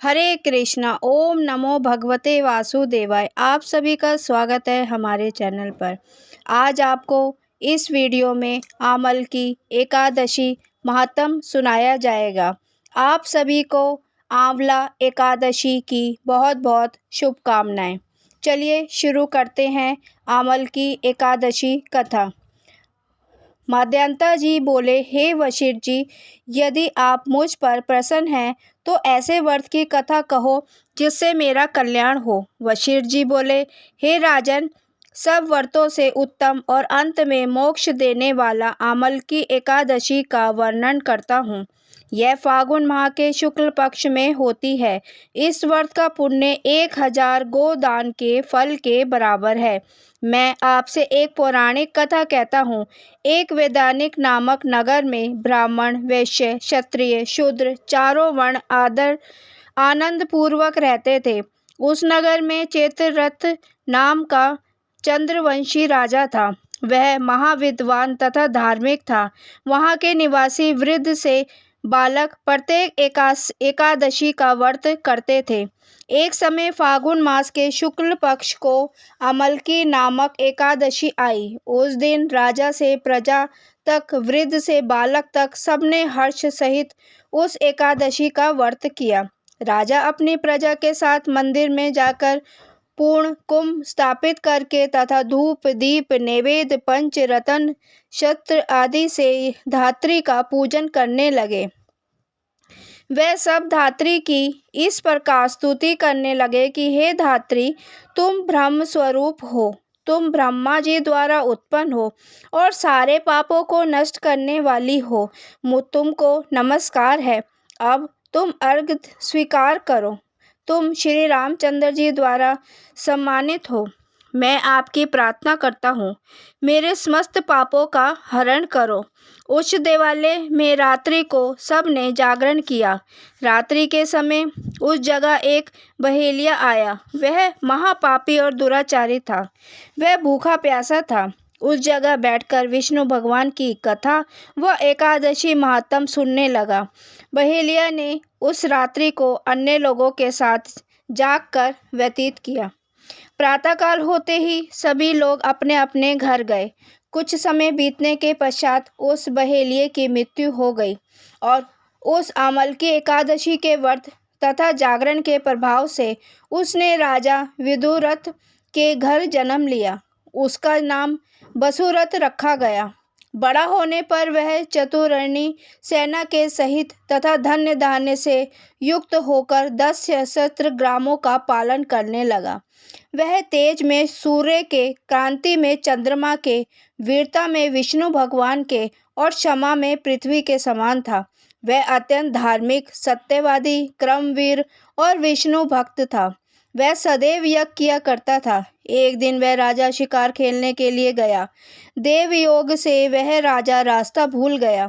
हरे कृष्णा। ओम नमो भगवते वासुदेवाय। आप सभी का स्वागत है हमारे चैनल पर। आज आपको इस वीडियो में आमल की एकादशी महात्म सुनाया जाएगा। आप सभी को आंवला एकादशी की बहुत बहुत शुभकामनाएं। चलिए शुरू करते हैं आमल की एकादशी कथा। माध्यांता जी बोले, हे वशिष्ठ जी, यदि आप मुझ पर प्रसन्न हैं तो ऐसे व्रत की कथा कहो जिससे मेरा कल्याण हो। वशिष्ठ जी बोले, हे राजन, सब व्रतों से उत्तम और अंत में मोक्ष देने वाला आमल की एकादशी का वर्णन करता हूँ। यह फागुन माह के शुक्ल पक्ष में होती है। इस व्रत का पुण्य 1000 गोदान के फल के बराबर है। मैं आपसे एक पौराणिक कथा कहता हूँ। एक वैदानिक नामक नगर में ब्राह्मण, वैश्य, क्षत्रिय, शूद्र चारों वर्ण आनंद पूर्वक रहते थे। उस नगर में चेत्ररथ नाम का चंद्रवंशी राजा था। वह महाविद्वान तथा धार्मिक था। वहाँ के निवासी वृद्ध से बालक प्रत्येक एकादशी का व्रत करते थे। एक समय फागुन मास के शुक्ल पक्ष को अमलकी नामक एकादशी आई। उस दिन राजा से प्रजा तक, वृद्ध से बालक तक सबने हर्ष सहित उस एकादशी का व्रत किया। राजा अपनी प्रजा के साथ मंदिर में जाकर पूर्ण कुंभ स्थापित करके तथा धूप, दीप, नैवेद्य, पंच रत्न, शस्त्र आदि से धात्री का पूजन करने लगे। वह सब धात्री की इस प्रकार स्तुति करने लगे कि हे धात्री, तुम ब्रह्म स्वरूप हो, तुम ब्रह्मा जी द्वारा उत्पन्न हो और सारे पापों को नष्ट करने वाली हो। तुमको नमस्कार है। अब तुम अर्घ्य स्वीकार करो। तुम श्री रामचंद्र जी द्वारा सम्मानित हो। मैं आपकी प्रार्थना करता हूँ, मेरे समस्त पापों का हरण करो। उस देवालय में रात्रि को सबने जागरण किया। रात्रि के समय उस जगह एक बहेलिया आया। वह महापापी और दुराचारी था। वह भूखा प्यासा था। उस जगह बैठकर विष्णु भगवान की कथा व एकादशी महात्म सुनने लगा। बहेलिया ने उस रात्रि को अन्य लोगों के साथ जागकर व्यतीत किया। प्रातःकाल होते ही सभी लोग अपने अपने घर गए। कुछ समय बीतने के पश्चात उस बहेलिये की मृत्यु हो गई और उस आमल की एकादशी के व्रत तथा जागरण के प्रभाव से उसने राजा विदुरथ के घर जन्म लिया। उसका नाम बसुरथ रखा गया। बड़ा होने पर वह चतुरर्णी सेना के सहित तथा धन्य धान्य से युक्त होकर 10 सशस्त्र ग्रामों का पालन करने लगा। वह तेज में सूर्य के, क्रांति में चंद्रमा के, वीरता में विष्णु भगवान के और क्षमा में पृथ्वी के समान था। वह अत्यंत धार्मिक, सत्यवादी, क्रमवीर और विष्णु भक्त था। वह सदैव यज्ञ किया करता था। एक दिन वह राजा शिकार खेलने के लिए गया। देव योग से वह राजा रास्ता भूल गया।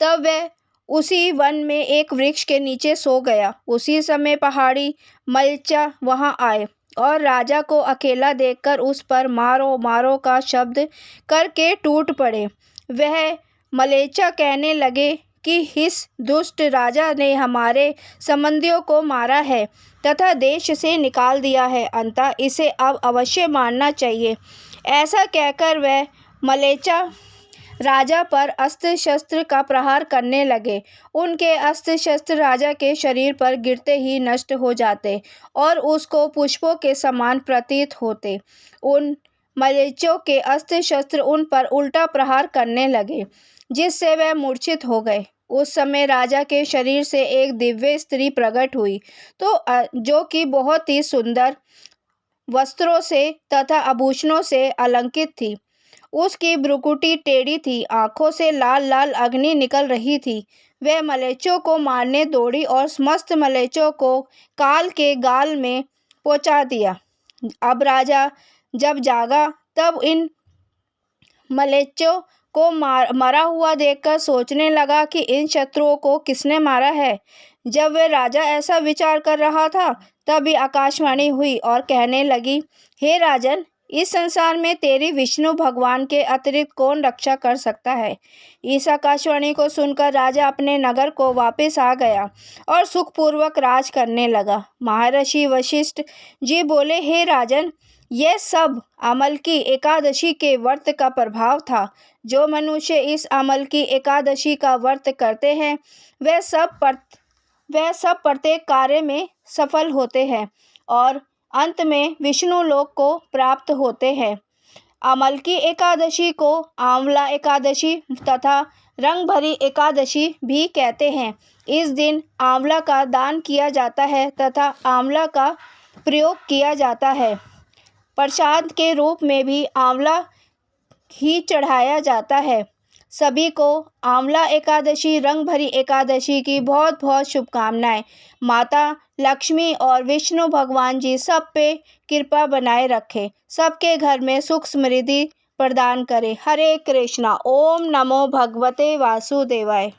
तब वह उसी वन में एक वृक्ष के नीचे सो गया। उसी समय पहाड़ी मल्चा वहां आए और राजा को अकेला देखकर उस पर मारो मारो का शब्द करके टूट पड़े। वह मलेच्चा कहने लगे कि इस दुष्ट राजा ने हमारे संबंधियों को मारा है तथा देश से निकाल दिया है, अतः इसे अब अवश्य मारना चाहिए। ऐसा कहकर वह मलेच्चा राजा पर अस्त्र शस्त्र का प्रहार करने लगे। उनके अस्त्र शस्त्र राजा के शरीर पर गिरते ही नष्ट हो जाते और उसको पुष्पों के समान प्रतीत होते। उन मलेच्चों के अस्त्र शस्त्र उन पर उल्टा प्रहार करने लगे, जिससे वह मूर्छित हो गए। उस समय राजा के शरीर से एक दिव्य स्त्री प्रकट हुई, जो कि बहुत ही सुंदर वस्त्रों से तथा आभूषणों से अलंकृत थी। उसकी भ्रुकुटी टेढ़ी थी, आंखों से लाल लाल अग्नि निकल रही थी। वह मलेच्चों को मारने दौड़ी और समस्त मलेच्चों को काल के गाल में पहुंचा दिया। अब राजा जब जागा तब इन मलेच्चों को मरा हुआ देखकर सोचने लगा कि इन शत्रुओं को किसने मारा है। जब वह राजा ऐसा विचार कर रहा था तभी आकाशवाणी हुई और कहने लगी, हे राजन, इस संसार में तेरी विष्णु भगवान के अतिरिक्त कौन रक्षा कर सकता है। इस आकाशवाणी को सुनकर राजा अपने नगर को वापस आ गया और सुखपूर्वक राज करने लगा। महर्षि वशिष्ठ जी बोले, हे राजन, यह सब अमल की एकादशी के व्रत का प्रभाव था। जो मनुष्य इस अमल की एकादशी का व्रत करते हैं वह सब प्रत्येक कार्य में सफल होते हैं और अंत में विष्णु लोक को प्राप्त होते हैं। अमल की एकादशी को आंवला एकादशी तथा रंग भरी एकादशी भी कहते हैं। इस दिन आंवला का दान किया जाता है तथा आंवला का प्रयोग किया जाता है। प्रसाद के रूप में भी आंवला ही चढ़ाया जाता है। सभी को आंवला एकादशी, रंग भरी एकादशी की बहुत बहुत शुभकामनाएं। माता लक्ष्मी और विष्णु भगवान जी सब पे कृपा बनाए रखें, सबके घर में सुख समृद्धि प्रदान करें। हरे कृष्णा। ओम नमो भगवते वासुदेवाय।